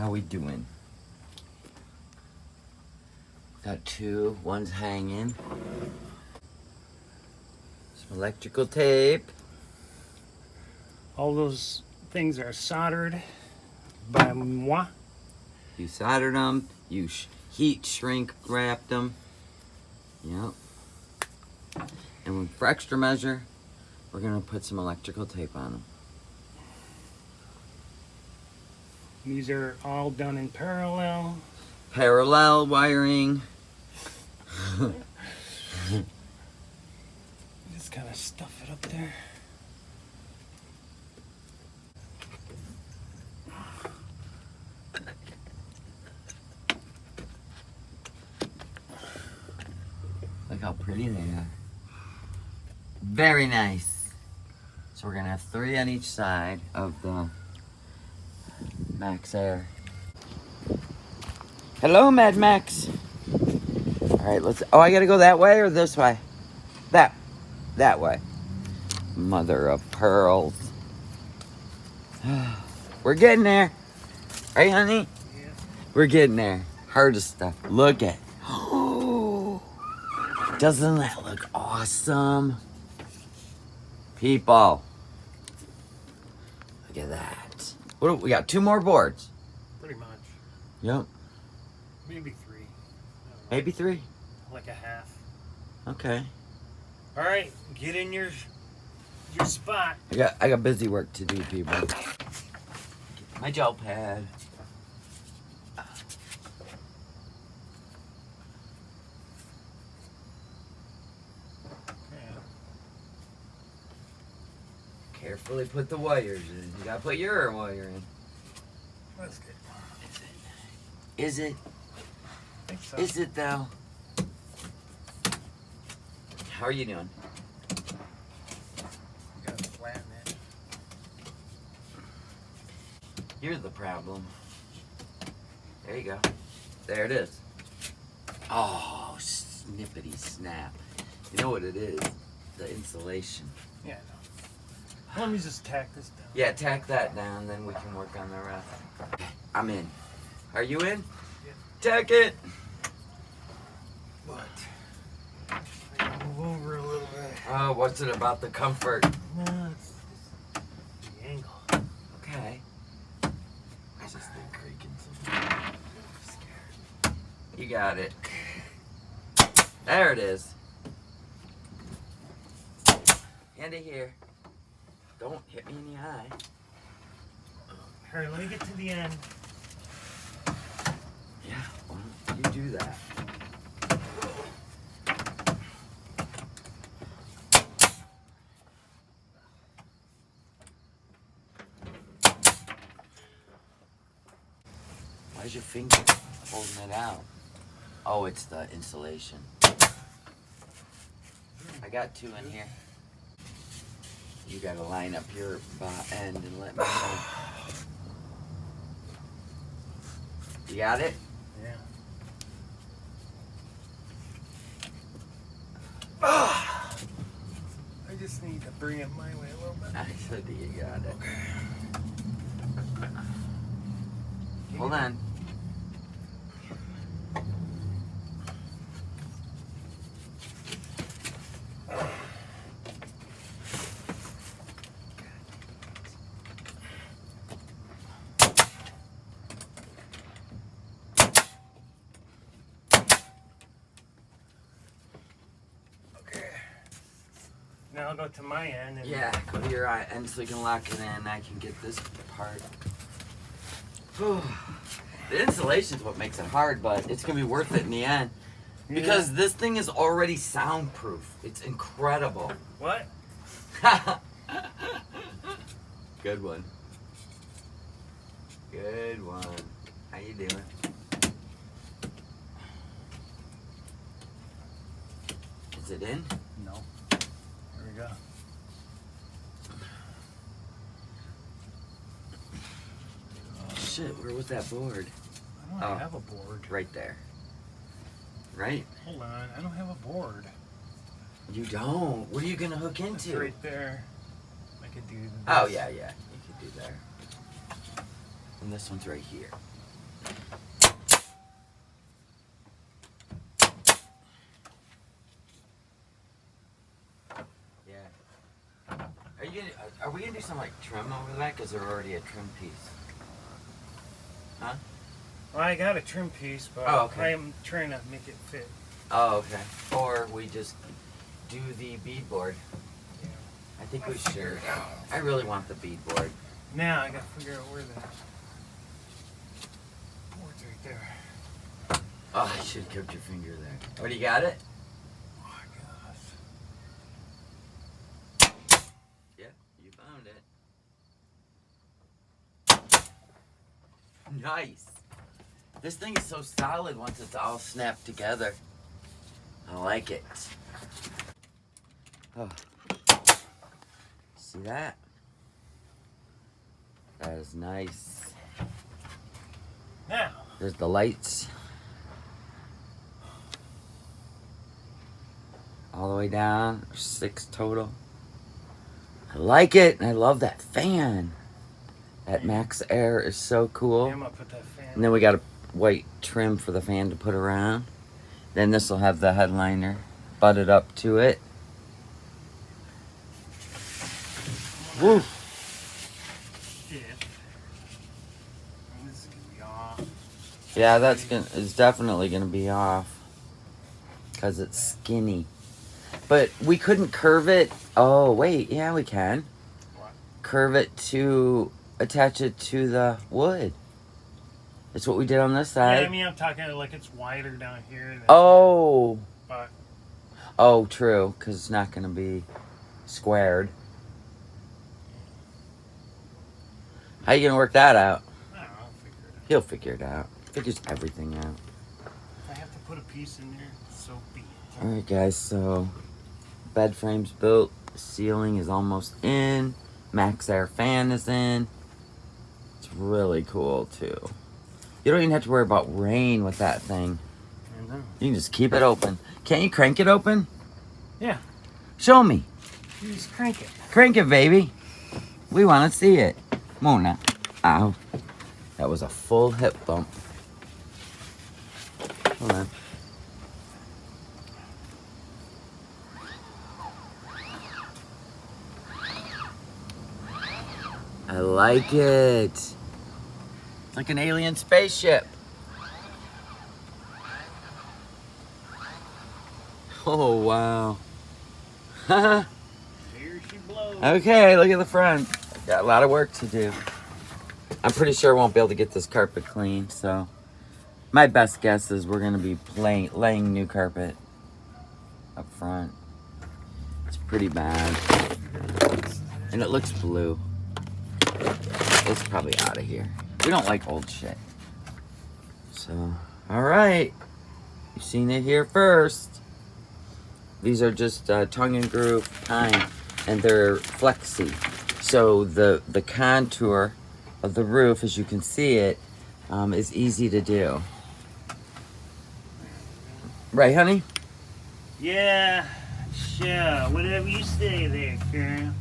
How we doing? Got two. One's hanging. Some electrical tape. All those things are soldered by moi. You soldered them. You heat shrink wrapped them. Yep. And for extra measure, we're gonna put some electrical tape on them. These are all done in parallel. Parallel wiring. Just kind of stuff it up there. Look how pretty they are. Very nice. So we're gonna have 3 on each side of the Maxx Air. Hello, Mad Max. All right, let's. Oh, I gotta go that way or this way? That way. Mother of pearls. We're getting there. Right, honey? Yeah. We're getting there. Hardest stuff. Look at. Doesn't that look awesome? People. Look at that. What do we got? 2 more boards. Pretty much. Yep. Maybe 3. Maybe 3. Like a half. Okay. All right, get in your spot. I got busy work to do, people. My gel pad. Carefully put the wires in. You gotta put your wire in. That's good. Is it? I think so. Is it though? How are you doing? You gotta flatten it. Here's the problem. There you go. There it is. Oh, snippity snap. You know what it is? The insulation. Yeah, I know. Let me just tack this down. Yeah, tack that down, then we can work on the rest. Okay, I'm in. Are you in? Yeah. Tack it. But I can move over a little bit. Oh, what's it about the comfort? No, it's the angle. Okay. I just think creaking something. I'm scared. You got it. There it is. Hand it here. Don't hit me in the eye. All right, let me get to the end. Yeah, why don't you do that? Why's your finger holding it out? Oh, it's the insulation. I got 2 in here. You gotta line up your end and let me know. You got it? Yeah. I just need to bring it my way a little bit. I said that you got it. Hold on. Now I'll go to my end. And Yeah, go to your end so you can lock it in. I can get this part. The insulation's what makes it hard, but it's gonna be worth it in the end. Because this thing is already soundproof. It's incredible. What? Good one. Good one. How you doing? Is it in? No. There we go. Shit, where was that board? I don't have a board. Right there. Right? Hold on, I don't have a board. You don't? What are you gonna hook It's into? right there. I could do this. Oh, yeah, you could do there. And this one's right here. Are we gonna do some like trim over that? Cause they're already a trim piece. Huh? Well, I got a trim piece, but I'm trying to make it fit. Oh, okay. Or we just do the beadboard. Yeah. I think we should. I really want the beadboard. Now I gotta figure out where the board's right there. Oh, I should have kept your finger there. Oh, do you got it? Oh my gosh. Yeah, you found it. Nice. This thing is so solid once it's all snapped together. I like it. Oh. See that? That is nice. Now. There's the lights. All the way down. There's 6 total. I like it. And I love that fan. That Maxx Air is so cool. Yeah, I'm gonna put that fan. And then we got a white trim for the fan to put around. Then this will have the headliner butted up to it. Woo! This is gonna be off. Yeah, it's definitely gonna be off. Cause it's skinny. But we couldn't curve it. Oh wait, yeah we can. What? Curve it to attach it to the wood. That's what we did on this side. Yeah, I mean I'm talking like it's wider down here. Than Oh. But Oh, true. Cause it's not gonna be squared. How you gonna work that out? I don't know, I'll figure it out. He'll figure it out. Figures everything out. If I have to put a piece in there, so be it. Alright guys, so bed frame's built. The ceiling is almost in. Maxx Air Fan is in. It's really cool too. You don't even have to worry about rain with that thing. I know. You can just keep it open. Can't you crank it open? Yeah. Show me. You just crank it. Crank it, baby. We want to see it. Come on now. Ow. That was a full hip bump. Hold on. I like it. It's like an alien spaceship. Oh, wow. Here she blows. Okay, look at the front. Got a lot of work to do. I'm pretty sure I won't be able to get this carpet clean, so my best guess is we're going to be laying new carpet up front. It's pretty bad. And it looks blue. It's probably out of here. We don't like old shit. So, alright. You've seen it here first. These are just tongue and groove pine, and they're flexy. So the contour of the roof, as you can see it, is easy to do. Right, honey? Yeah, sure. Whatever you say there, girl.